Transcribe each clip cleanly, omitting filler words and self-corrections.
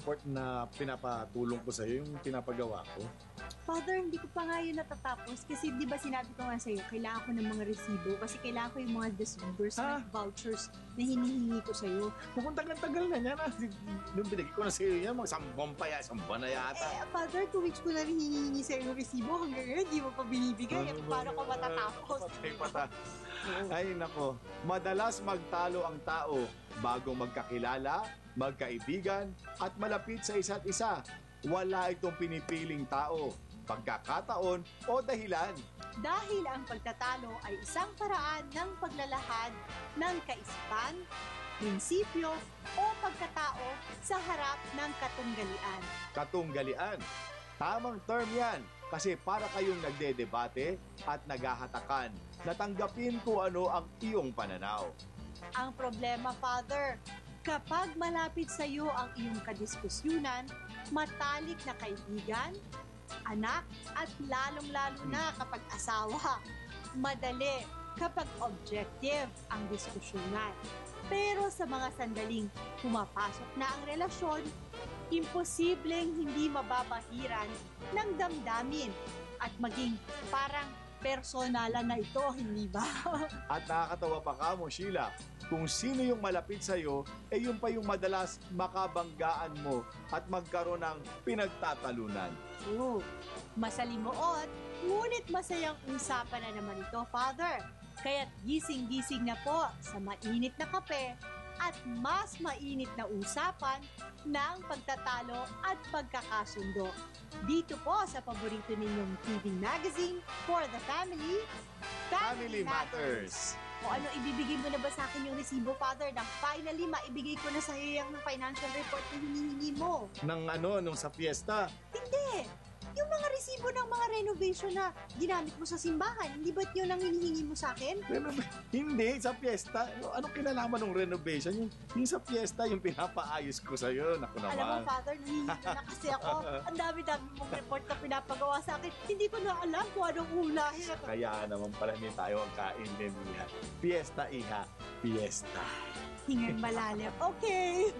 report na pinapatulong ko sa'yo, yung pinapagawa ko. Father, hindi ko pa nga yun natatapos kasi di ba sinabi ko nga sa'yo, kailangan ko ng mga resibo kasi kailangan ko yung mga disbursement vouchers na hinihingi ko sa'yo. Mukhang tagal-tagal na yan. Nung binigay ko na sa'yo yan, isang buwan na yata. Father, 2 weeks ko na rin hinihingi sa'yo yung resibo. Hanggang ngayon, di mo pa binibigay. Paano ko matatapos? Ay, nako. Madalas magtalo ang tao bago magkakilala, magkaibigan, at malapit sa isa't isa. Wala itong pinipiling tao, pagkakataon o dahilan. Dahil ang pagtatalo ay isang paraan ng paglalahad ng kaisipan, prinsipyo o pagkatao sa harap ng katunggalian. Katunggalian. Tamang term yan kasi para kayong nagdedebate at naghahatakan na tanggapin kung ano ang iyong pananaw. Ang problema, Father, kapag malapit sa iyo ang iyong kadiskusyunan, matalik na kaibigan, anak, at lalong-lalo na kapag asawa, madali kapag objective ang diskusyonan. Pero sa mga sandaling pumapasok na ang relasyon, imposibleng hindi mababahiran ng damdamin at maging parang personalan na ito, hindi ba? At nakakatawa pa ka mo, Sheila, kung sino yung malapit sa'yo, yun pa yung madalas makabanggaan mo at magkaroon ng pinagtatalunan. Masalimuot, ngunit masayang usapan na naman ito, Father. Kaya't gising-gising na po sa mainit na kape at mas mainit na usapan ng pagtatalo at pagkakasundo. Dito po sa paborito ninyong TV magazine for the family, Family Matters. O ano, ibibigay mo na ba sa akin yung resibo, Father, na finally maibigay ko na sa iyo yung financial report na hinihingi mo? Nung sa fiesta? Hindi! Yung mga resibo ng mga renovation na ginamit mo sa simbahan, hindi ba't yun ang hinihingi mo sa akin? Hindi, sa fiesta. Anong kinalaman ng renovation? Yung sa fiesta, yung pinapaayos ko sa'yo. Naku naman. Alam mo, Father, nahihingi na kasi ako. Ang dami-dami mong report na pinapagawa sa akin. Hindi ko na alam kung anong ulahin. Kaya naman pala hindi tayo ang kain din niya. Fiesta, iha. Fiesta. Hingang malalim. Okay.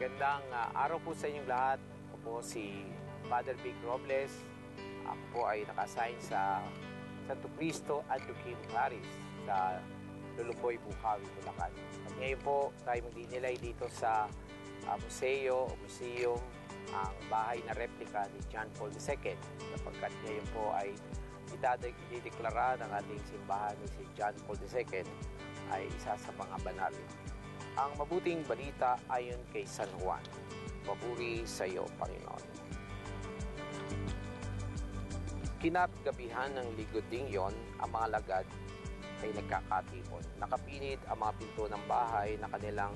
Magandang araw po sa inyong lahat. Ako po si Father Vic Robles. Ako po ay naka-assign sa Santo Cristo Antuquim Parish sa Lulupoy, Bukawi, Bulacan. At ngayon po tayo magdinilay dito sa museum, ang bahay na replika ni John Paul II. Sapagkat ngayon po ay idideklara ng ating simbahan ni si John Paul II ay isa sa mga banal. Ang mabuting balita ayon kay San Juan. Papuri sa iyo, Panginoon. Kinagabihan ng linggo ding yon, ang mga lagad ay nagkakatipon. Nakapinit ang mga pinto ng bahay na kanilang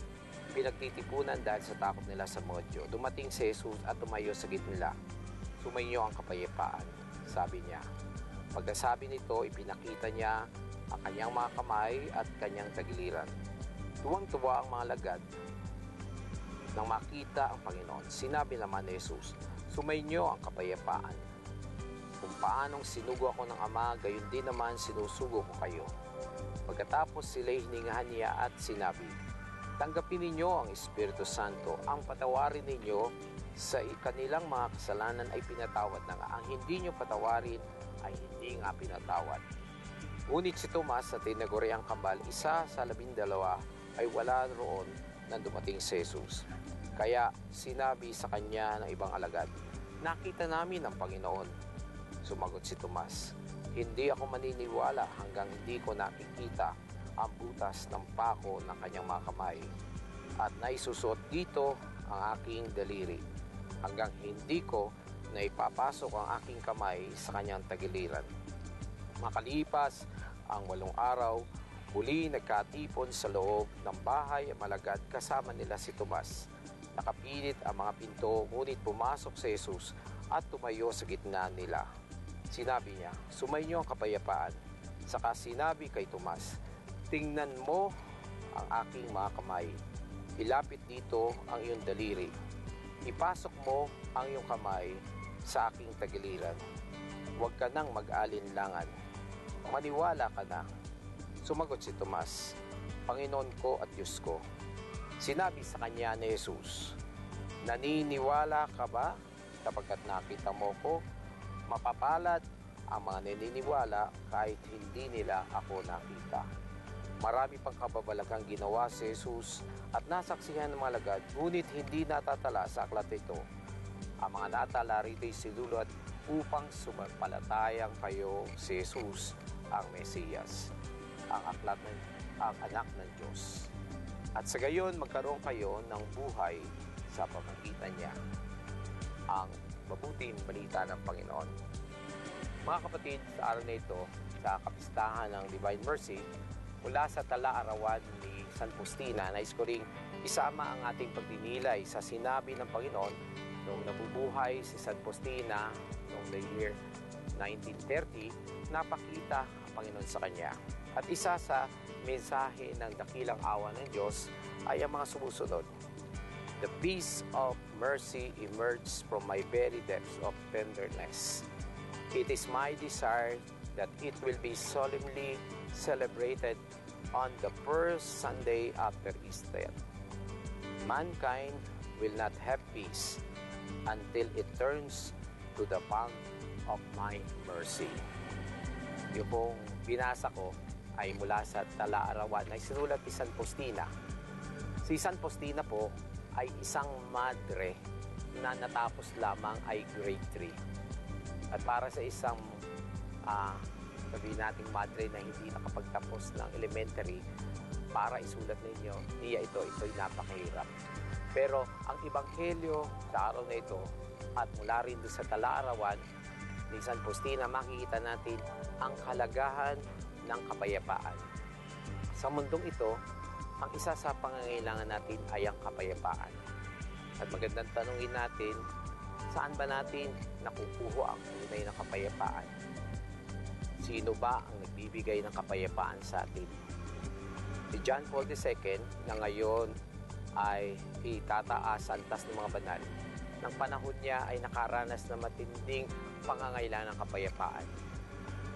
pinagtitipunan dahil sa takot nila sa modyo. Dumating si Jesus at tumayo sa gitna nila. Sumainyo ang kapayapaan, sabi niya. Pagkasabi nito, ipinakita niya ang kanyang mga kamay at kanyang tagiliran. Tuwang-tuwa ang mga lagad nang makita ang Panginoon. Sinabi naman ni Jesus, sumainyo ang kapayapaan. Kung paanong sinugo ako ng Ama, gayon din naman sinusugo ko kayo. Pagkatapos sila'y hiningahan niya at sinabi, Tanggapin ninyo ang Espiritu Santo. Ang patawarin ninyo sa kanilang mga kasalanan ay pinatawad na nga. Ang hindi nyo patawarin ay hindi nga pinatawad. Ngunit si Tomas na tinaguriang kambal, isa sa 12 ay wala roon nang dumating si Jesus. Kaya sinabi sa kanya ng ibang alagad, "Nakita namin ang Panginoon." Sumagot si Tomas, "Hindi ako maniniwala hanggang hindi ko nakikita ang butas ng pako ng kanyang mga kamay at naisusot dito ang aking daliri, hanggang hindi ko naipapasok ang aking kamay sa kanyang tagiliran." Makalipas ang 8 araw, muli nagkatipon sa loob ng bahay ang malagad kasama nila si Tomas. Nakapilit ang mga pinto, ngunit pumasok si Jesus at tumayo sa gitna nila. Sinabi niya, "Sumainyo ang kapayapaan." Saka sinabi kay Tomas, "Tingnan mo ang aking mga kamay. Ilapit dito ang iyong daliri. Ipasok mo ang iyong kamay sa aking tagiliran. Huwag ka nang mag-alinlangan. Maniwala ka na." Sumagot si Tomas, "Panginoon ko at Diyos ko." Sinabi sa kanya ni Jesus, "Naniniwala ka ba kapagkat nakita mo ko? Mapapalad ang mga naniniwala kahit hindi nila ako nakita." Marami pang kababalaghang ginawa si Jesus at nasaksihan ng mga alagad, ngunit hindi natatala sa aklat ito. Ang mga natala rito ay sinulad upang sumampalatayang kayo si Jesus ang Mesiyas, ang anak ng Diyos. At sa gayon, magkaroon kayo ng buhay sa pamamagitan niya, ang mabuting balita ng Panginoon. Mga kapatid, sa araw na ito, sa kapistahan ng Divine Mercy, mula sa tala-arawan ni San Faustina, nais ko ring isama ang ating pagdinilay sa sinabi ng Panginoon noong nabubuhay si San Faustina noong the year 1930, napakita ang Panginoon sa kanya. At isa sa mensahe ng dakilang awa ng Diyos ay ang mga sumusunod. "The peace of mercy emerges from my very depths of tenderness. It is my desire that it will be solemnly celebrated on the first Sunday after Easter. Mankind will not have peace until it turns to the fount of my mercy." Yung pong binasa ko ay mula sa tala-arawan na sinulat ni San Faustina. Si San Faustina po ay isang madre na natapos lamang ay grade 3. At para sa isang sabihin nating madre na hindi nakapagtapos ng elementary, para isulat ninyo, ito'y napakahirap. Pero ang ebanghelyo sa araw na ito at mula rin doon sa tala-arawan ni San Faustina, makikita natin ang kalagahan ng kapayapaan. Sa mundong ito, ang isa sa pangangailangan natin ay ang kapayapaan. At magandang tanungin natin, saan ba natin nakukuha ang tunay na kapayapaan? Sino ba ang nagbibigay ng kapayapaan sa atin? Si John Paul II na ngayon ay itataas sa antas ng mga banal. Nang panahon niya ay nakaranas na matinding pangangailangan ng kapayapaan.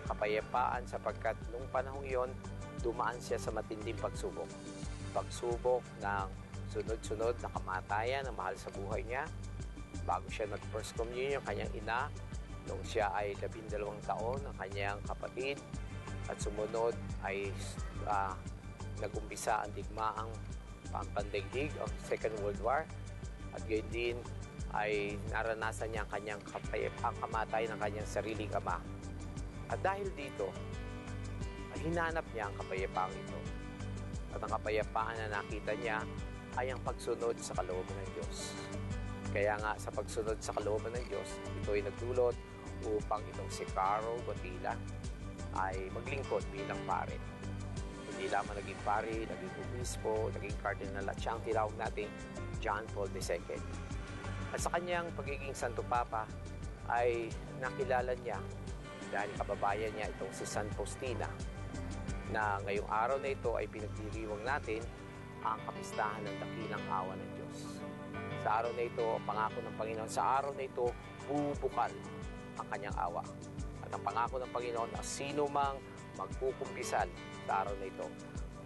Kapayapaan sapagkat nung panahon yon, dumaan siya sa matinding pagsubok. Pagsubok ng sunod-sunod na kamatayan ng mahal sa buhay niya. Bago siya nag-first communion, kanyang ina, nung siya ay 12 taon, ang kanyang kapatid. At sumunod ay nag-umpisa ang digmaang pandaigdig, ang Second World War. At gayon din ay naranasan niya ang kanyang kamatay ng kanyang sariling ama. At dahil dito, ay hinanap niya ang kapayapaan ito. At ang kapayapaan na nakita niya ay ang pagsunod sa kalooban ng Diyos. Kaya nga sa pagsunod sa kalooban ng Diyos, ito ay nagdulot upang itong si Caro Gotila ay maglingkod bilang pare. Hindi lamang naging pare, naging obispo, naging cardinal at siyang tinawag natin John Paul II. At sa kanyang pagiging Santo Papa ay nakilala niya dahil kababayan niya itong si San Faustina na ngayong araw na ito ay pinagdiriwang natin ang kapistahan ng dakilang awa ng Diyos. Sa araw na ito, pangako ng Panginoon, sa araw na ito, bubukal ang kanyang awa. At ang pangako ng Panginoon na sino mang magkukumpisal sa araw na ito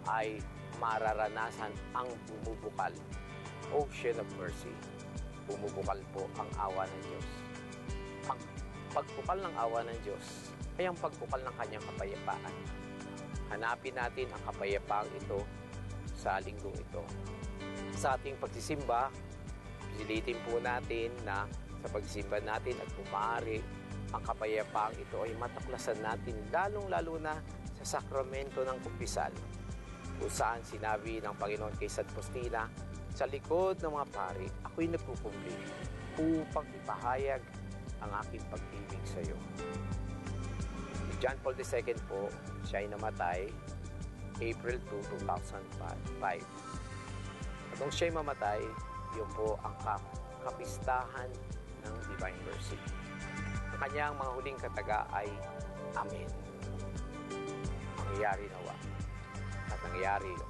ay mararanasan ang bumubukal. Ocean of mercy. Bumubukal po ang awa ng Diyos. Ang pagbukal ng awa ng Diyos ay ang pagbukal ng kanyang kapayapaan. Hanapin natin ang kapayapaang ito sa linggong ito. Sa ating pagsisimba, pilitin po natin na sa pagsisimba natin at kung maaari, ang kapayapaang ito ay matuklasan natin lalong-lalo na sa sakramento ng kumpisal, kung saan sinabi ng Panginoon kay San Faustina, sa likod ng mga pari, ako'y nagpupumbli upang ipahayag ang aking pag-ibig sa iyo. Si John Paul II po, siya ay namatay April 2, 2005. At nung siya ay mamatay, yun po ang kapistahan ng Divine Mercy. Ang kanyang mga huling kataga ay Amen. Nangyayari nawa. At nangyayari yun.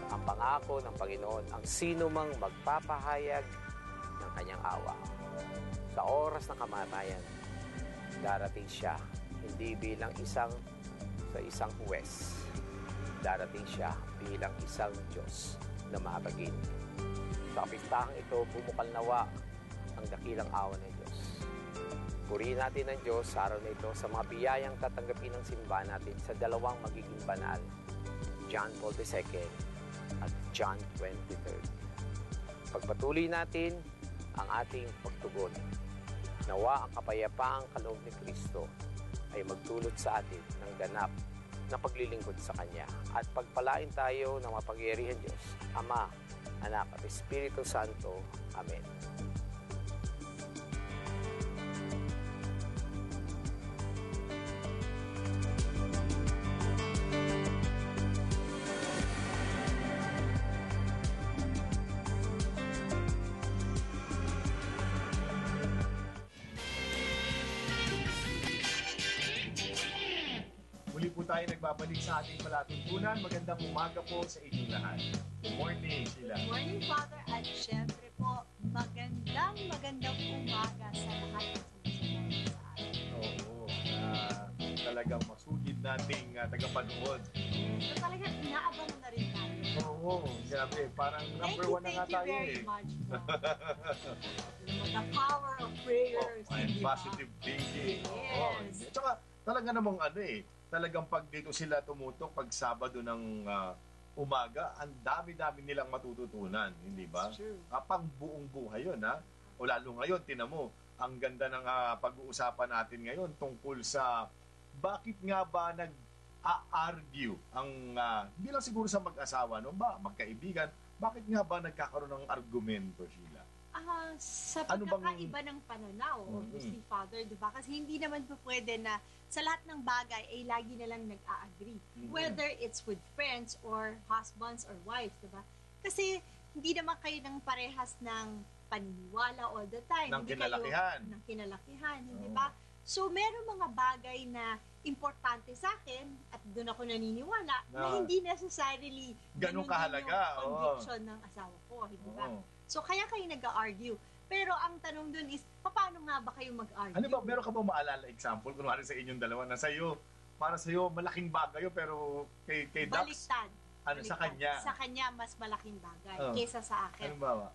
Ang pangako ng Panginoon, ang sino mang magpapahayag ng kanyang awa. Sa oras ng kamatayan, darating siya, hindi bilang isang huwes. Darating siya bilang isang Diyos na mahabagin. Sa kapistahang ito, bumukal nawa ang dakilang awa ng Diyos. Purihin natin ang Diyos sa araw na ito sa mga biyayang tatanggapin ng simbahan natin sa dalawang magiging banal, John Paul II at John 23. Pagpatuloy natin ang ating pagtugon. Nawa ang kapayapaang kaloob ni Kristo ay magdulot sa atin ng ganap na paglilingkod sa Kanya at pagpalain tayo ng mapangyarihan Diyos, Ama, Anak at Espiritu Santo. Amen. Muli po tayo nagbabalik sa ating palatuntunan. Magandang umaga po sa inyong lahat. Good morning, Sheila. Good morning, Father. At syempre po, magandang umaga sa lahat ng sumusunod sa atin. Oo, talagang masugid nating tagapanood. So talagang inaabangan na rin tayo. Oo, grabe. Parang number one na nga tayo Thank you very eh. much po. The power of prayers. And di ba? positive thinking. Yes. Oo. Tsaka talaga namang talagang pag dito sila tumutok pag Sabado ng umaga, ang dami-dami nilang matututunan, hindi ba? It's true. Pang buong buhay yun, ha? O lalo ngayon, tinan mo, ang ganda ng pag-uusapan natin ngayon tungkol sa bakit nga ba nag-a-argue ang, hindi lang siguro sa mag-asawa, no? Magkaibigan, bakit nga ba nagkakaroon ng argumento, Sheila? Sa Ano bang- pagkakaiba ng pananaw, obviously, Father, di ba? Kasi hindi naman po pwede na sa lahat ng bagay ay lagi na lang nag-a-agree. Whether it's with friends or husbands or wives, di ba? Kasi hindi naman kayo ng parehas ng paniniwala all the time. Ng Hindi kinalakihan. Kayo, ng kinalakihan, hindi Oo. ba? So, meron mga bagay na importante sa akin at doon ako naniniwala na hindi necessarily Ganun din kahalaga, yung oo. conviction ng asawa ko, hindi ba? Oo. So, kaya kayo nag-argue. Pero ang tanong dun is, paano nga ba kayo mag-argue? Ano ba, meron ka ba maalala example? Kunwari sa inyong dalawa na sa'yo, para sa'yo malaking bagay yun, pero kay Dax, Baliktad. sa kanya? Sa kanya, mas malaking bagay Oo. kaysa sa akin. Ano ba?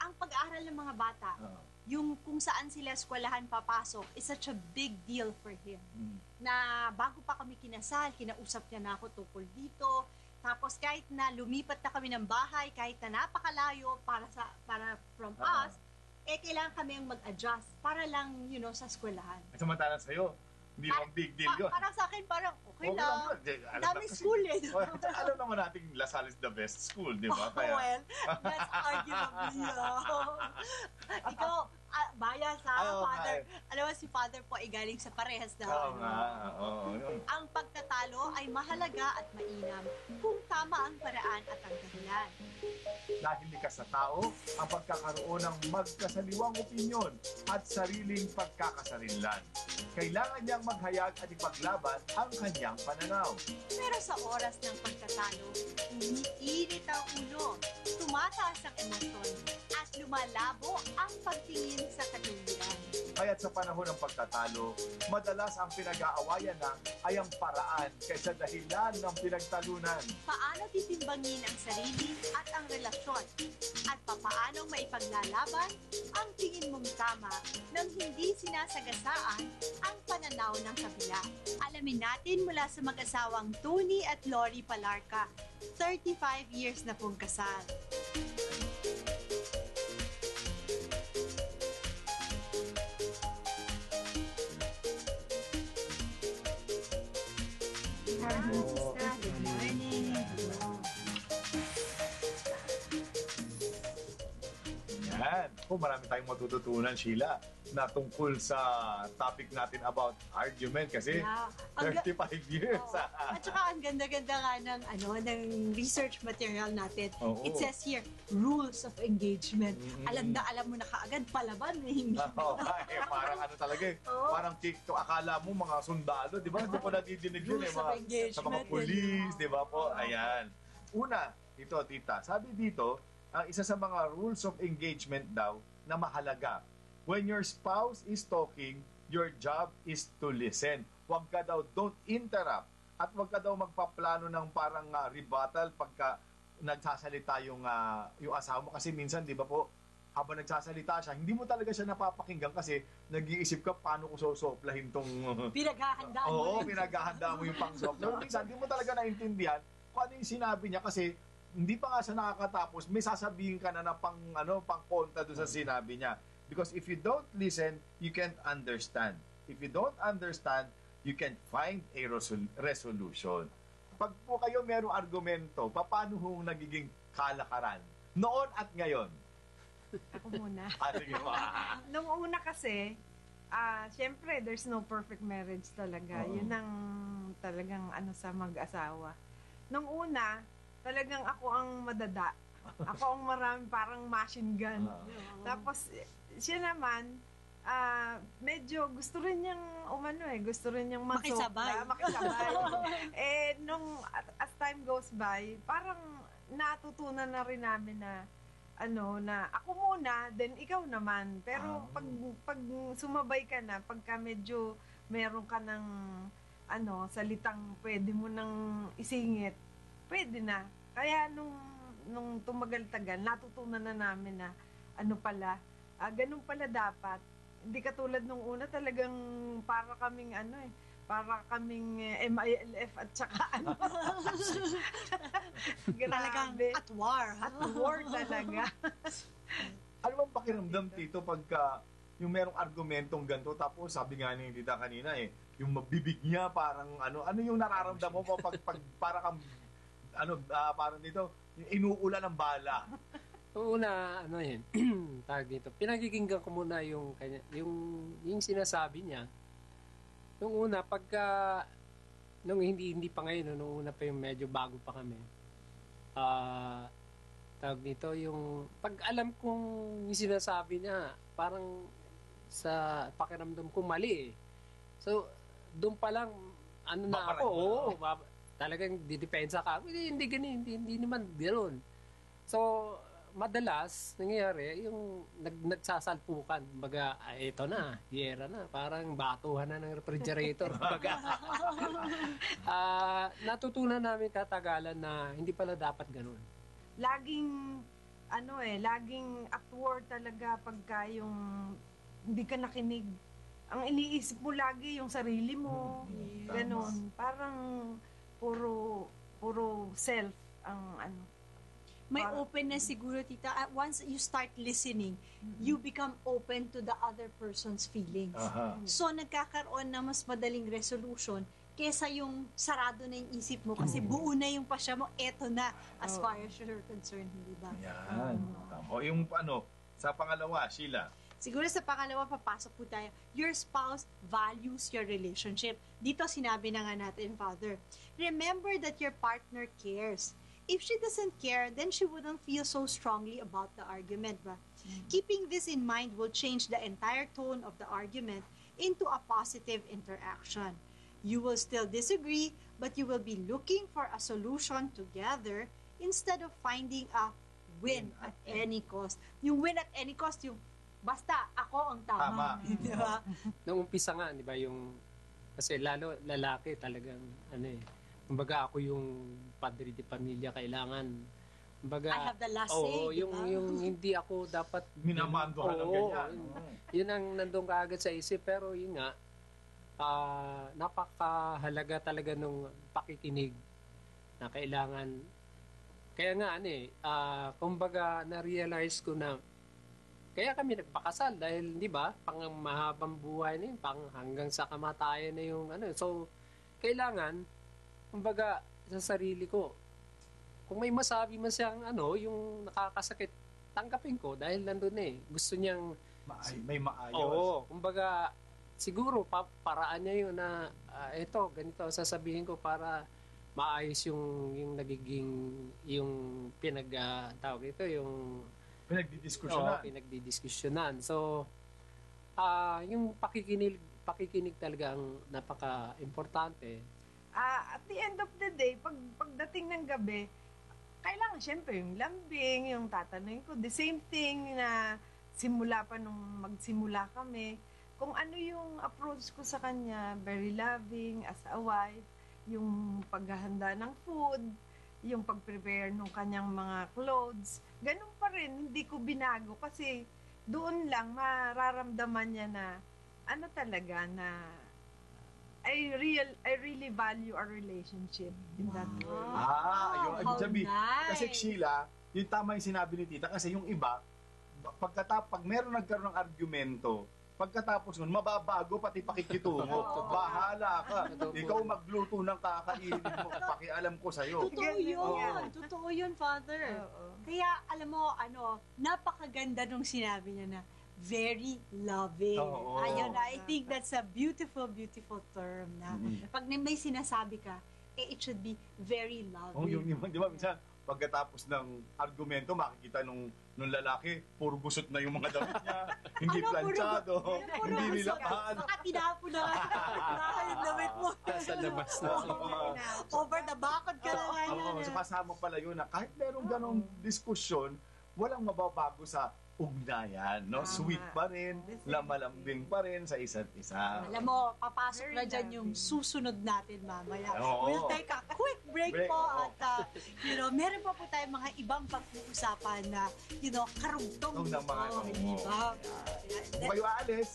Ang pag-aaral ng mga bata, Oo. yung kung saan sila eskwelahan papasok, is such a big deal for him. Mm. Na bago pa kami kinasal, kinausap niya na ako tungkol dito. Tapos kahit na lumipat na kami ng bahay, kahit na napakalayo para from us, kailangan kami ang mag-adjust para lang, sa eskwelahan. At samantalang sa'yo, hindi naman big deal yun. Parang sa akin, parang okay Oo, lang. alam Dami na kasi- school eh. Alam naman natin, La Salle is the best school, di ba? Kaya, Well, that's arguably. Ikaw, bias ha, Oo nga Father. eh. Alam mo, si Father po ay galing sa parehas na. oo nga, oo. Ang pagtatalo ay mahalaga at mainam kung tama ang paraan at ang dahilan. Dahil likas sa tao, ang pagkakaroon ng magkasaliwang opinyon at sariling pagkakasarinlan. Kailangan niyang maghayag at ipaglaban ang kanyang pananaw. Pero sa oras ng pagtatalo, umiinit ang ulo, tumataas ang emosyon, at lumalabo ang pagtingin sa katuwiran. kapaligiran. Kaya't sa panahon ng pagtatalo, madalas ang pinag-aawayan na ay ang paraan kaysa dahilan ng pinagtalunan. Paano titimbangin ang sarili at ang relasyon? At papaanong maipaglalaban ang tingin mong tama nang hindi sinasagasaan ang pananaw ng kabila? Alamin natin mula sa mag-asawang Tony at Lori Palarca, 35 years na pong kasal. Good morning. Yan. Marami tayong matututunan, Sheila, na tungkol sa topic natin about argument kasi Yeah. 35 years. Oo. At saka ang ganda-ganda nga ng research material natin. Oo. It says here, rules of engagement. Mm. Alam mo na kaagad, palaban na hindi. Oo, parang ano talaga eh. Oo. Parang akala mo mga sundalo, di ba? Ito ko nadidinig yun eh. Rules of engagement. Sa mga police, di ba po? Ayan. Una, ito tita, sabi dito, ang isa sa mga rules of engagement daw na mahalaga. When your spouse is talking, your job is to listen. Huwag ka daw, don't interrupt. At huwag ka daw magpaplano ng parang rebuttal pagka nagsasalita yung asawa mo. Kasi minsan, di ba po, habang nagsasalita siya, hindi mo talaga siya napapakinggan kasi nag-iisip ka paano ko sosoplahin tong... Pinaghahandaan mo. Oo, pinaghahandaan mo yung pang-sopla. Minsan, hindi mo talaga naintindihan kung ano yung sinabi niya kasi hindi pa nga siya nakakatapos, may sasabihin ka na pang-kontra doon sa sinabi niya. Because if you don't listen, you can't understand. If you don't understand, you can't find a resolution. Pag po kayo merong argumento, paano ho nagiging kalakaran? Noon at ngayon. Ako muna. Sige mo. Nung una kasi, syempre, there's no perfect marriage talaga. Oo. Yun ang talagang sa mag-asawa. Nung una, talagang ako ang madada. Ako ang marami parang machine gun. Tapos, siya naman, medyo gusto rin niyang gusto rin niyang Makisabay. makisabay. As time goes by, parang natutunan na rin namin na na ako muna, then ikaw naman. Pero pag sumabay ka na, pagka medyo meron ka ng salitang pwede mo nang isingit, pwede na. Kaya nung tumagal-tagal, natutunan na namin na ganun pala dapat. Hindi katulad nung una, talagang para kaming MILF at saka Talagang Grabe. at war. At war talaga. Ano bang pakiramdam, Tito, pagka yung merong argumentong ganito, tapos sabi nga ni Tita kanina yung mabibig niya parang ano yung nararamdaman mo pag para kang parang dito, yung inuulan ng bala. Una, tawag dito, pinagkikinggan ko muna yung sinasabi niya. Nung una, nung hindi pa ngayon, nung una pa yung medyo bago pa kami, tawag dito, yung pag alam kong yung sinasabi niya, parang sa pakiramdam ko mali eh. So, doon pa lang, na ako, talagang didepensa ka. Hindi ganun, hindi naman gano'n. So, madalas, nangyayari, yung nagsasalpukan. Baga, ito na, hiyera na. Parang batuhan na ng refrigerator. Baga, natutunan namin katagalan na hindi pala dapat ganun. Laging laging at war talaga pagka yung hindi ka nakinig. Ang iniisip mo lagi yung sarili mo. Ganon. Parang puro self ang May openness siguro, tita. Once you start listening, you become open to the other person's feelings. So, nagkakaroon na mas madaling resolution kesa yung sarado na yung isip mo kasi buo na yung pasya mo, eto na as far as you're concerned, hindi ba? Yan. O yung sa pangalawa, Sheila. Siguro sa pangalawa, papasok po tayo. Your spouse values your relationship. Dito sinabi na nga natin, Father, remember that your partner cares. If she doesn't care, then she wouldn't feel so strongly about the argument. Ba? Keeping this in mind will change the entire tone of the argument into a positive interaction. You will still disagree, but you will be looking for a solution together instead of finding a win at any cost. Yung win at any cost, yung Basta ako ang tama. Tama. Di ba? Nung umpisa nga, di ba, kasi lalo lalaki talagang, kumbaga ako yung padre de pamilya, kailangan, kumbaga, I have the last say, oo, di ba? yung hindi ako dapat, Minamandohan ng Oo, ganyan. yun ang nandun kaagad sa isip, pero yun nga, napakahalaga talaga nung pakikinig na kailangan. Kaya nga, kumbaga, na-realize ko na, kaya kami nagpakasal dahil, di ba, pang mahabang buhay na yun, pang hanggang sa kamatayan na yung So, kailangan, kumbaga, sa sarili ko, kung may masabi man siyang yung nakakasakit, tanggapin ko dahil nandun Gusto niyang, May maayos. oo, kumbaga, siguro, paraan niya yun na, ito, ganito, sasabihin ko para maayos yung nagiging, yung tawag ito, yung Pinagdidiskusyonan. pinagdidiskusyonan. So, yung pakikinig talaga ang napaka-importante. At the end of the day, pagdating ng gabi, kailangan syempre yung lambing, yung tatanungin ko. The same thing na simula pa nung magsimula kami. Kung ano yung approach ko sa kanya, very loving as a wife, yung paghahanda ng food, yung pag-prepare ng kanyang mga clothes, ganun pa rin, hindi ko binago kasi doon lang mararamdaman niya na talaga na I really value our relationship in that way. Ayun. How Sabi, nice. kasi Sheila, yung tama yung sinabi ni Tita, kasi yung iba, pag meron nagkaroon ng argumento, pagkatapos nun, mababago pati pakikitungo. Bahala ka. Ikaw magluto ng kakainin mo. Pakialam ko sa'yo. Totoo yun. Oo. Totoo yun, Father. Oo. Kaya, alam mo, napakaganda nung sinabi niya na very loving. Oo. Ayun, I think that's a beautiful, beautiful term na pag may sinasabi ka, it should be very loving. Di ba, minsan, pagkatapos ng argumento, makikita nung lalaki, puro gusot na yung mga damit niya, hindi planchado, hindi nilapan. Baka tinapo na yung damit mo. Sa labas na. Over the bakod ka na nga Oo, yan. so kasama pala yun na kahit merong ganong diskusyon, walang mababago sa ugnayan, no? Tama. Sweet pa rin, lamalambing pa rin sa isa't isa. Alam mo, papasok Very na dyan yung loving. susunod natin mamaya. Oo. We'll take a quick break Break, po oo. at meron pa po tayong mga ibang pag-uusapan na, karugtong Ng mga, Oo, di ba? Kung kayo aalis.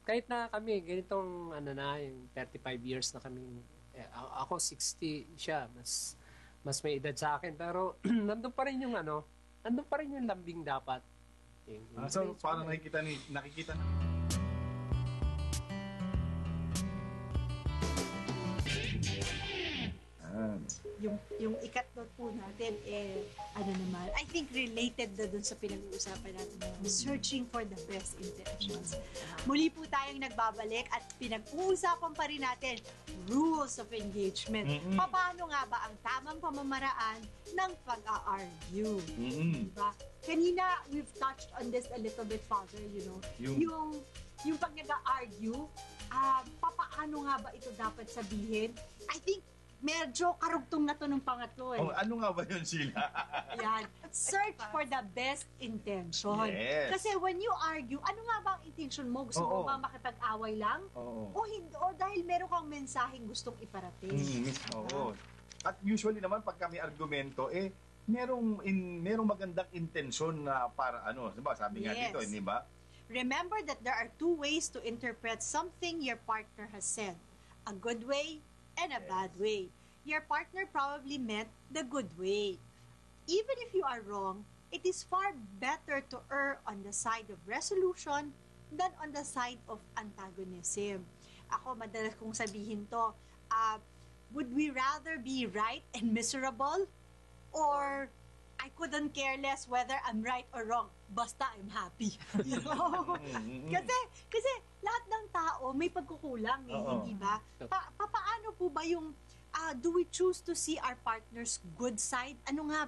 Kahit na kami, ganitong, yung 35 years na kami, ako 60 siya, mas may edad sa akin, pero nandun pa rin yung nandun pa rin yung lambing dapat. So, parang nakikita na. Yung ikatlot po natin, naman, I think related na dun sa pinag-uusapan natin, searching for the best intentions. Muli po tayong nagbabalik at pinag-uusapan pa rin natin rules of engagement. Paano nga ba ang tamang pamamaraan ng pag-a-argue? Diba? Kanina, we've touched on this a little bit, Father, yung pag nag-a-argue, paano nga ba ito dapat sabihin? I think, medyo karugtong na to ng pangatlo Ano nga ba yun, Sheila? Ayan. Search for the best intention. Yes. Kasi when you argue, ano nga ba ang intention mo? Gusto mo Oo. ba makipag-away lang? Oo. O dahil meron kang mensaheng gustong iparating? Oo. At usually naman, pag kami argumento, merong magandang intensyon na para diba? Sabi nga Yes. dito, hindi ba? Remember that there are two ways to interpret something your partner has said. A good way and a bad way. Your partner probably meant the good way. Even if you are wrong, it is far better to err on the side of resolution than on the side of antagonism. Ako, madalas kong sabihin to, would we rather be right and miserable? Or I couldn't care less whether I'm right or wrong. Basta I'm happy. You know? Kasi lahat ng tao may pagkukulang hindi ba? Paano po ba yung do we choose to see our partner's good side?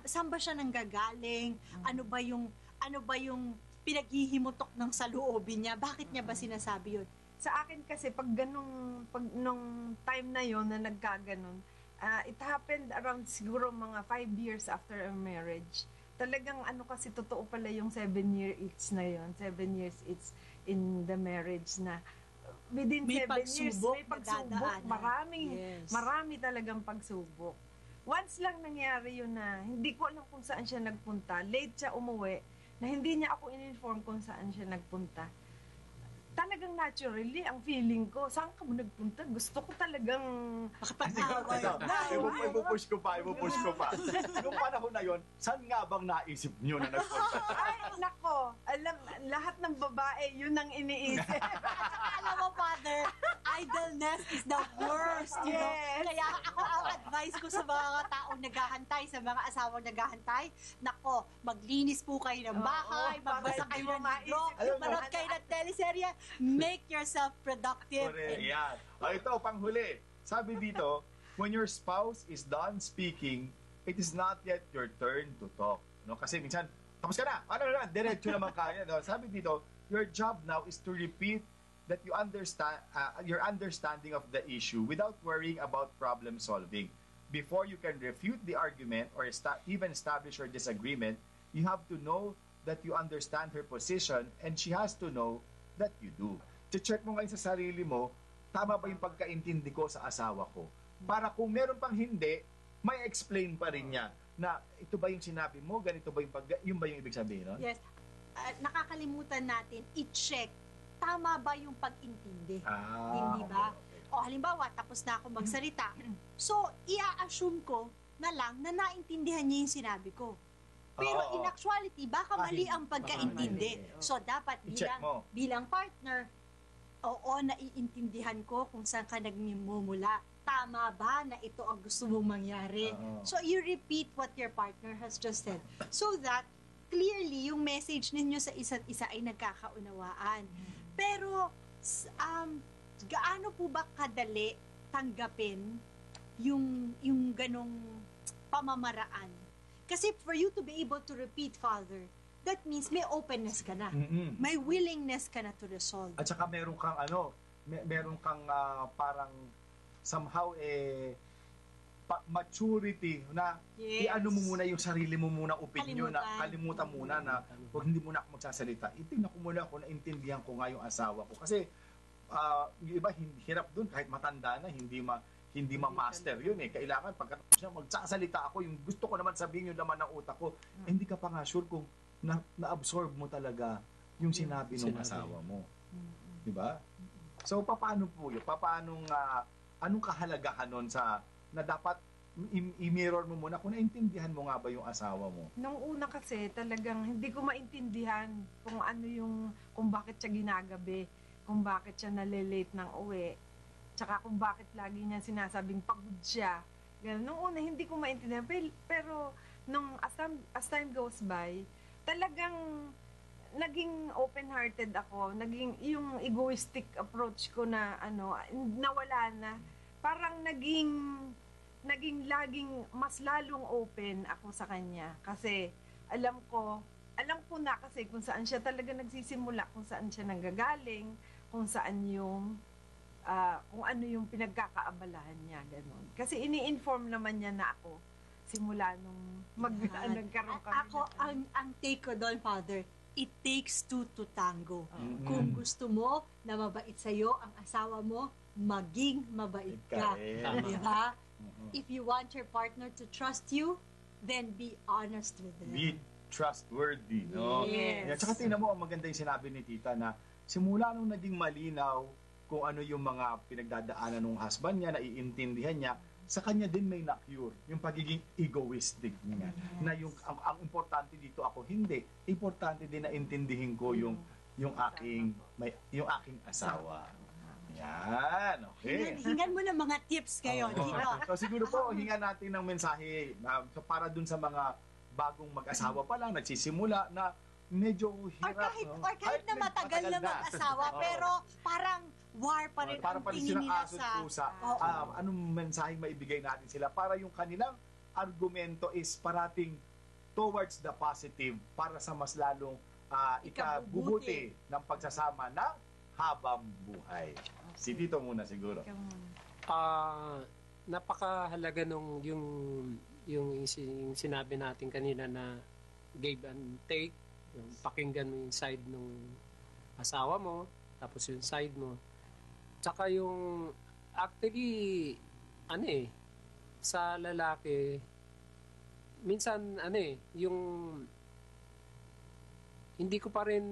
Saan ba siya nanggagaling? Ano ba yung pinaghihimutok ng saloobin niya? Bakit niya ba sinasabi yun? Sa akin kasi pag nung time na yon na nagkaganon, It happened around siguro mga 5 years after our marriage. Talagang kasi totoo pala yung 7-year itch na yon. 7 years itch in the marriage na within May 7 years pagsubok may na pagsubok. dadaanan. Yes. Marami talagang pagsubok. Once lang nangyari yun na hindi ko alam kung saan siya nagpunta. Late siya umuwi na hindi niya ako in-inform kung saan siya nagpunta. Talagang naturally, ang feeling ko, saan ka mo nagpunta? Gusto ko talagang Makapag-away. Ipupush ko pa. Nung panahon na yon, saan nga bang naisip nyo na nagpunta? ay, nako, alam, lahat ng babae, yun ang iniisip. Alam mo, Father, idleness is the worst, you know? Yes. Kaya ako, ang advice ko sa mga taong naghahantay, sa mga asawang naghahantay, nako, maglinis po kayo ng bahay, Oo, magbasa para kayo di mo ng libro, Alam mo, manood kayo ng teleserye, make yourself productive. Correct. Yan. Ito, panghuli. Sabi dito, when your spouse is done speaking, it is not yet your turn to talk. No? Kasi minsan, tapos ka na. Ano na, diretso naman kaya. No? Sabi dito, your job now is to repeat that you understand your understanding of the issue without worrying about problem solving. Before you can refute the argument or even establish your disagreement, you have to know that you understand her position and she has to know that you do. Check mo ngayon sa sarili mo, tama ba yung pagkaintindi ko sa asawa ko? Para kung meron pang hindi, may explain pa rin niya na ito ba yung sinabi mo, ganito ba yung ba yung ibig sabihin nun? Yes. Nakakalimutan natin i-check tama ba yung pag-intindi. Hindi ba? Okay. O halimbawa, tapos na ako magsalita. So, i-assume ko na lang na naintindihan niya yung sinabi ko. Pero Oo. in actuality, baka mali ang pagkaintindi. mali. So, dapat I-check mo. bilang partner, oo, naiintindihan ko kung saan ka nagmumula. Tama ba na ito ang gusto mong mangyari? Oo. So, you repeat what your partner has just said. So that, clearly, yung message ninyo sa isa't isa ay nagkakaunawaan. Pero, gaano po ba kadali tanggapin yung ganong pamamaraan? Kasi for you to be able to repeat, Father, that means may openness ka na. Mm-mm. May willingness ka na to resolve. At saka meron kang meron kang parang somehow maturity na Yes. i-ano mo muna yung sarili mo muna opinion na Kalimutan. kalimutan muna na huwag hindi muna ako magsasalita. Itingnan ko muna kung naintindihan ko nga yung asawa ko. Kasi yung iba hirap dun kahit matanda na hindi ma-master yun eh. Kailangan pagkatapos siya magsasalita ako, yung gusto ko naman sabihin yung laman ng utak ko, hindi ka pa nga sure kung na-absorb mo talaga yung sinabi ng asawa mo. Di ba? So, paano po yun? Anong kahalagahan nun na dapat i-mirror mo muna kung naintindihan mo nga ba yung asawa mo? Nung una kasi talagang hindi ko maintindihan kung bakit siya ginagabi, kung bakit siya nalilate ng uwi, tsaka kung bakit lagi niya sinasabing pagod siya. Ganun. Nung una hindi ko maintindihan, pero as time goes by, talagang naging open-hearted ako, naging yung egoistic approach ko na nawala na. Parang naging laging mas lalong open ako sa kanya kasi alam ko na kasi kung saan siya talaga nagsisimula, kung saan siya nanggagaling, kung saan kung ano yung pinagkakaabalahan niya, ganun. Kasi ini-inform naman niya na ako simula nung nagkaroon kami. Ako, ang take ko doon, Father, it takes two to tango. Mm-mm. Kung gusto mo na mabait sa'yo ang asawa mo, maging mabait ka. Di ba? If you want your partner to trust you, then be honest with them. Be trustworthy, no? Yes. Yeah, tsaka tingnan mo, ang maganda yung sinabi ni Tita na simula nung naging malinaw kung ano yung mga pinagdadaanan ng husband niya, naiintindihan niya, sa kanya din may na-cure yung pagiging egoistic niya. Yes. Na ang importante dito ako, hindi. Importante din na intindihin ko yung aking asawa. Yan, okay. Hingan mo ng mga tips ngayon. Oo. Dito. So siguro po, hingan natin ng mensahe para dun sa mga bagong mag-asawa pa lang, nagsisimula na medyo hirap. Or kahit na matagal na mag-asawa, Oo. pero parang war pa rin Para ang pa rin tingin silang nila aso sa... at pusa. Oo. Anong mensaheng maibigay natin sila para yung kanilang argumento is parating towards the positive para sa mas lalong ikabubuti ng pagsasama ng habang buhay. Si Tito muna siguro. Ikaw muna. napakahalaga nung yung sinabi natin kanina na give and take, yung pakinggan mo yung side nung asawa mo, tapos yung side mo. Tsaka yung actually sa lalaki minsan yung hindi ko pa rin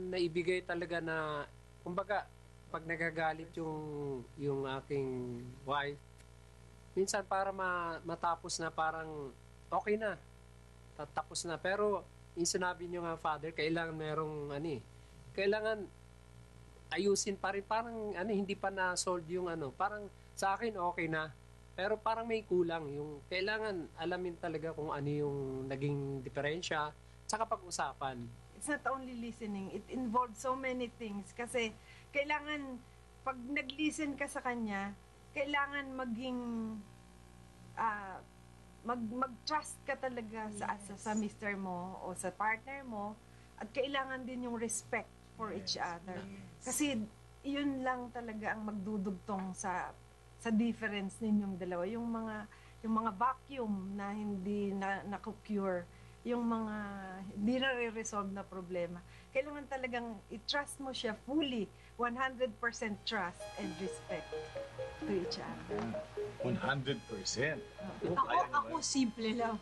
naibigay talaga na kumbaga pag nagagalit yung aking wife, minsan para matapos na parang okay na. Tapos na. Pero yung sinabi nyo nga, Father, kailangan merong kailangan ayusin pa rin. Parang hindi pa na-solve yung parang sa akin okay na. Pero parang may kulang. Yung kailangan alamin talaga kung ano yung naging diferensya tsaka pag-usapan. It's not only listening. It involves so many things. Kasi kailangan, pag nag-listen ka sa kanya, kailangan maging mag-trust ka talaga sa mister mo o sa partner mo, at kailangan din yung respect for each other. Kasi yun lang talaga ang magdudugtong sa difference ninyong dalawa. Yung mga vacuum na hindi na-cure, yung mga hindi na-resolve na problema. Kailangan talagang i-trust mo siya fully, 100% trust and respect to each other. 100%. Ako simple lang.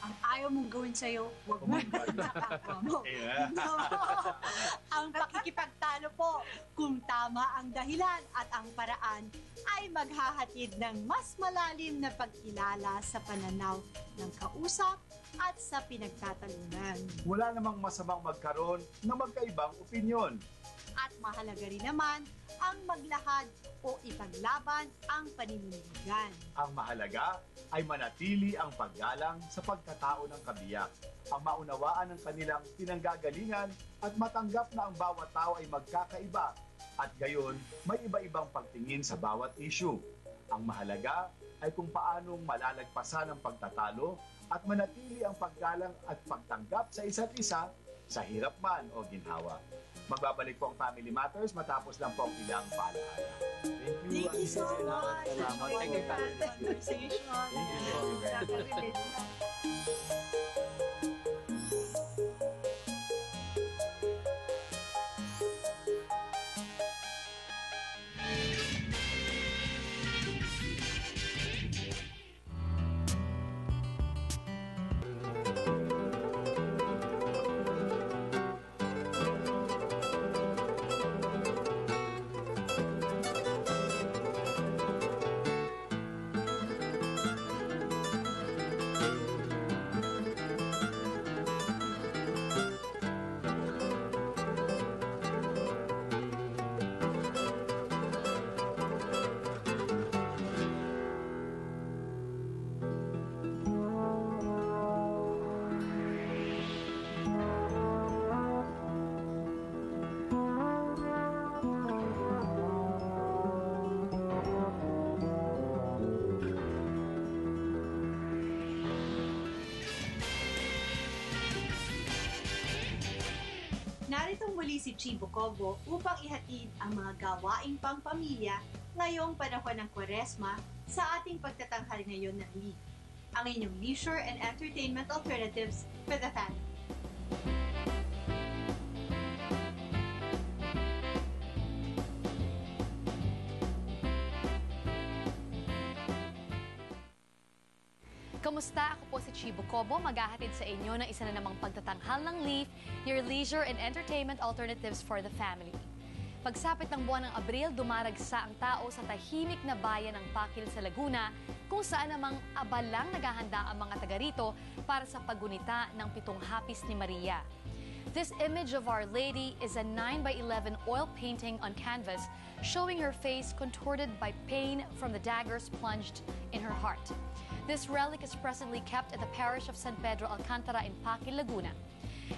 Ang ayaw mong gawin sa'yo, huwag mong gawin sa kapwa mo. Yeah. Ang pakikipagtalo po, kung tama ang dahilan at ang paraan, ay maghahatid ng mas malalim na pagkilala sa pananaw ng kausap at sa pinagtatalunan. Wala namang masamang magkaroon ng magkaibang opinyon. At mahalaga rin naman ang maglahad o ipaglaban ang paninindigan. Ang mahalaga ay manatili ang paggalang sa pagkatao ng kabiyak, ang maunawaan ng kanilang pinanggagalingan at matanggap na ang bawat tao ay magkakaiba at gayon may iba-ibang pagtingin sa bawat issue. Ang mahalaga ay kung paanong malalagpasan ang pagtatalo at manatili ang paggalang at pagtanggap sa isa't isa sa hirap man o ginhawa. Magbabalik po ang Family Matters matapos lang po ang ilang paalaala. Thank you so much. Salamat. Thank you for the conversation. Thank you. Naritong muli si Chibo Cobo upang ihatid ang mga gawaing pangpamilya ngayong panahon ng Kwaresma sa ating pagtatanghal ngayon ng Leaf, ang inyong leisure and entertainment alternatives for the family. Kamusta? Ako po si Chibo Cobo, maghahatid sa inyo ng isa na namang pagtatanghal ng Leaf, your leisure and entertainment alternatives for the family. Pagsapit ng buwan ng Abril, dumaragsa ang tao sa tahimik na bayan ng Pakil sa Laguna, kung saan namang abalang naghahanda ang mga taga rito para sa paggunita ng 7 hapis ni Maria. This image of Our Lady is a 9x11 oil painting on canvas showing her face contorted by pain from the daggers plunged in her heart. This relic is presently kept at the parish of San Pedro Alcantara in Pakil, Laguna.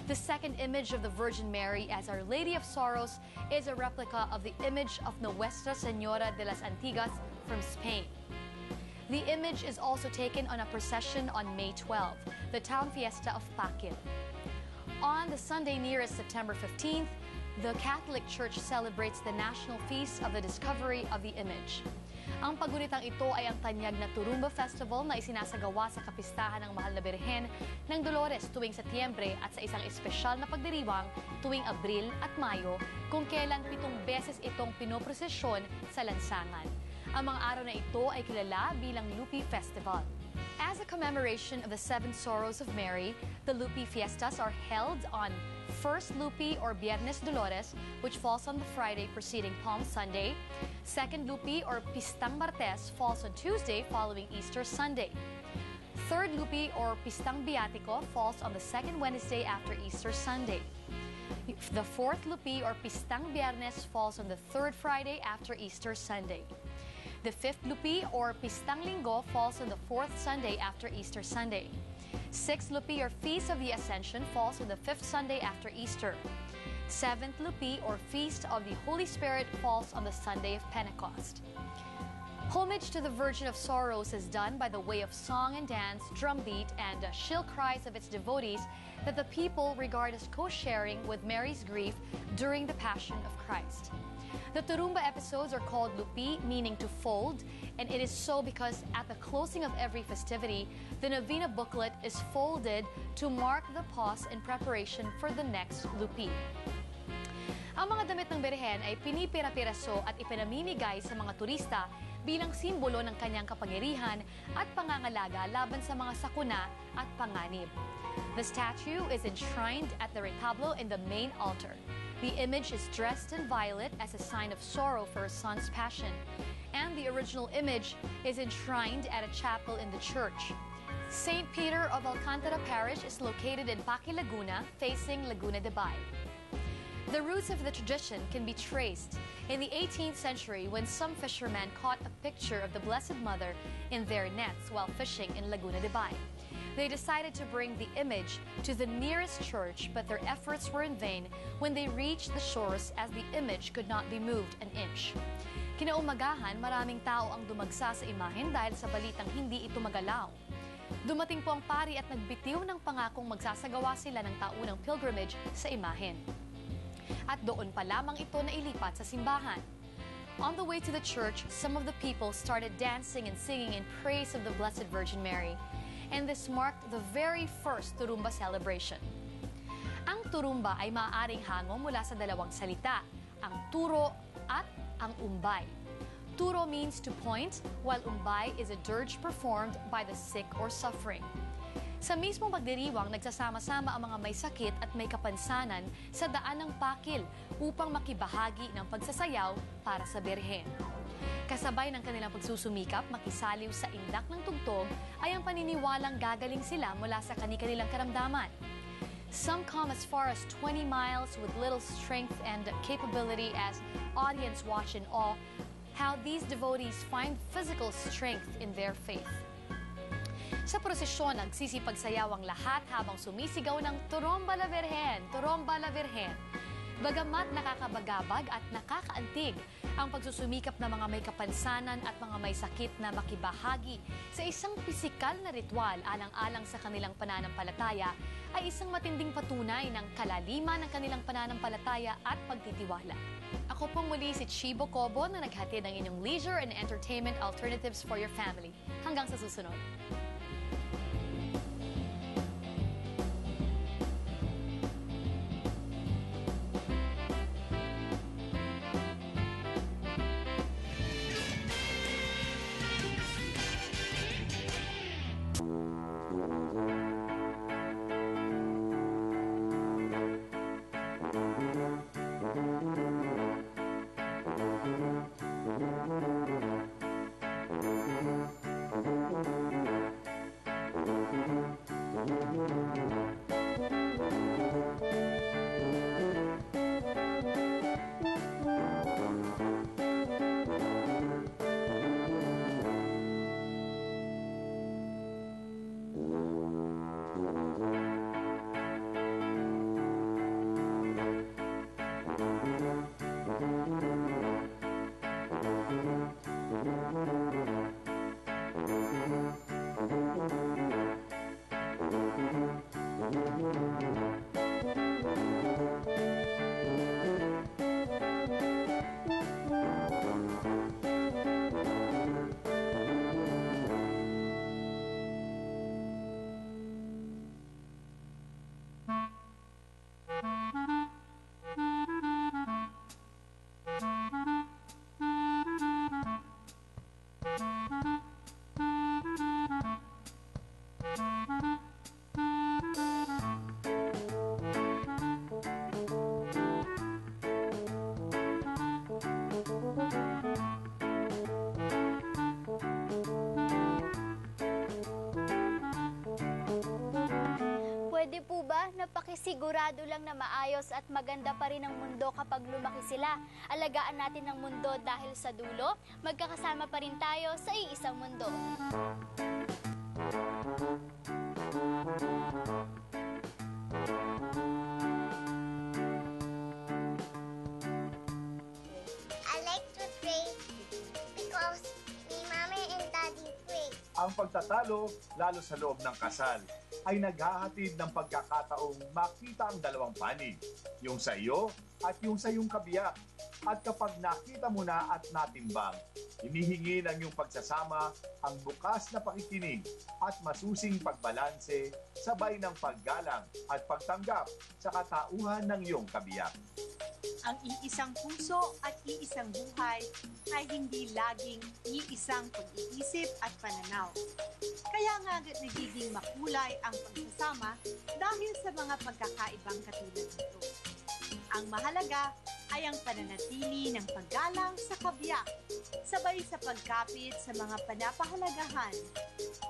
The second image of the Virgin Mary as Our Lady of Sorrows is a replica of the image of Nuestra Señora de las Antigas from Spain. The image is also taken on a procession on May 12, the town fiesta of Pakil. On the Sunday nearest September 15th, the Catholic Church celebrates the national feast of the discovery of the image. Ang pagunitang ito ay ang tanyag na Turumba Festival na isinasagawa sa kapistahan ng Mahal na Birhen ng Dolores tuwing Setyembre at sa isang espesyal na pagdiriwang tuwing Abril at Mayo kung kailan 7 beses itong pinoprosesyon sa lansangan. Ang mga araw na ito ay kilala bilang Lupi Festival. As a commemoration of the 7 Sorrows of Mary, the Lupi Fiestas are held on First Lupi or Biyernes Dolores, which falls on the Friday preceding Palm Sunday. Second Lupi or Pistang Martes falls on Tuesday following Easter Sunday. Third Lupi or Pistang Biatico falls on the second Wednesday after Easter Sunday. The fourth Lupi or Pistang Biyernes falls on the third Friday after Easter Sunday. The fifth Lupi or Pistang Linggo falls on the fourth Sunday after Easter Sunday. Sixth Lupi or Feast of the Ascension falls on the fifth Sunday after Easter. Seventh Lupi or Feast of the Holy Spirit falls on the Sunday of Pentecost. Homage to the Virgin of Sorrows is done by the way of song and dance, drumbeat, and shrill cries of its devotees that the people regard as co-sharing with Mary's grief during the Passion of Christ. The Turumba episodes are called Lupi, meaning to fold, and it is so because at the closing of every festivity, the Novena booklet is folded to mark the pause in preparation for the next Lupi. Ang mga damit ng Birhen ay pinipira-piraso at ipinamimigay sa mga turista bilang simbolo ng kanyang kapangyarihan at pangangalaga laban sa mga sakuna at panganib. The statue is enshrined at the retablo in the main altar. The image is dressed in violet as a sign of sorrow for her son's passion, and the original image is enshrined at a chapel in the church. St. Peter of Alcantara Parish is located in Paki, Laguna, facing Laguna de Bay. The roots of the tradition can be traced in the 18th century when some fishermen caught a picture of the Blessed Mother in their nets while fishing in Laguna de Bay. They decided to bring the image to the nearest church, but their efforts were in vain when they reached the shores as the image could not be moved an inch. Kinaumagahan, maraming tao ang dumagsa sa imahen dahil sa balitang hindi ito magalaw. Dumating po ang pari at nagbitiw ng pangakong magsasagawa sila ng taunang pilgrimage sa imahen. At doon pa lamang ito nailipat sa simbahan. On the way to the church, some of the people started dancing and singing in praise of the Blessed Virgin Mary. And this marked the very first Turumba celebration. Ang Turumba ay maaaring hango mula sa dalawang salita, ang turo at ang umbay. Turo means to point, while umbay is a dirge performed by the sick or suffering. Sa mismong pagdiriwang, nagsasama-sama ang mga may sakit at may kapansanan sa daan ng pakil upang makibahagi ng pagsasayaw para sa Birhen. Kasabay ng kanilang pagsusumikap, makisaliw sa indak ng tugtog ay ang paniniwalang gagaling sila mula sa kani-kanilang karamdaman. Some come as far as 20 miles with little strength and capability as audience watch in awe how these devotees find physical strength in their faith. Sa prosesyon, nagsisipagsayaw ang lahat habang sumisigaw ng Turumba la Virgen, Turumba la Virgen. Bagamat nakakabagabag at nakakaantig ang pagsusumikap ng mga may kapansanan at mga may sakit na makibahagi sa isang pisikal na ritual alang-alang sa kanilang pananampalataya ay isang matinding patunay ng kalaliman ng kanilang pananampalataya at pagtitiwala. Ako pong muli si Chibo Cobo na naghatid ng inyong leisure and entertainment alternatives for your family. Hanggang sa susunod. Thank you. Pwede po ba na pakisigurado lang na maayos at maganda pa rin ang mundo kapag lumaki sila? Alagaan natin ang mundo dahil sa dulo, magkakasama pa rin tayo sa iisang mundo. I like to pray because my mommy and daddy pray. Ang pagtatalo, lalo sa loob ng kasal, ay naghahatid ng pagkakataong makita ang dalawang panig, yung sa iyo at yung sa iyong kabiyak. At kapag nakita mo na at natimbang, hinihingi ng iyong pagsasama ang bukas na pakikinig at masusing pagbalanse, sabay ng paggalang at pagtanggap sa katauhan ng iyong kabiyak. Ang iisang puso at iisang buhay ay hindi laging iisang pag-iisip at pananaw. Kaya nga nagiging makulay ang pagsasama dahil sa mga pagkakaibang katulad nito. Ang mahalaga ay ang pananatili ng paggalang sa kabiyak, sabay sa pagkapit sa mga panapahalagahan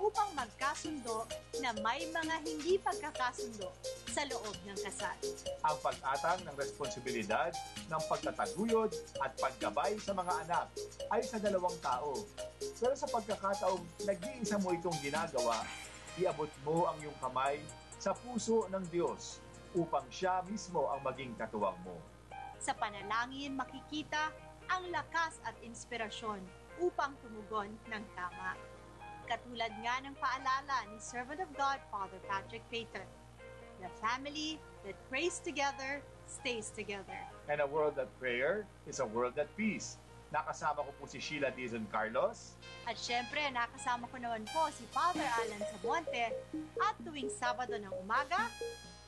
upang magkasundo na may mga hindi pagkakasundo sa loob ng kasal. Ang pag-atang ng responsibilidad ng pagtataguyod at paggabay sa mga anak ay sa dalawang tao. Pero sa pagkakataong nag-iisa mo itong ginagawa, iabot mo ang iyong kamay sa puso ng Diyos upang siya mismo ang maging katuwang mo. Sa panalangin makikita ang lakas at inspirasyon upang tumugon ng tama. Katulad nga ng paalala ni Servant of God, Father Patrick Pater, the family that prays together stays together. And a world at prayer is a world at peace. Nakasama ko po si Sheila Dizon Carlos. At syempre, nakasama ko naman po si Father Alan Sabonte at tuwing Sabado ng umaga,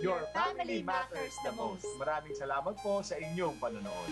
Your family matters the most. Maraming salamat po sa inyong panonood.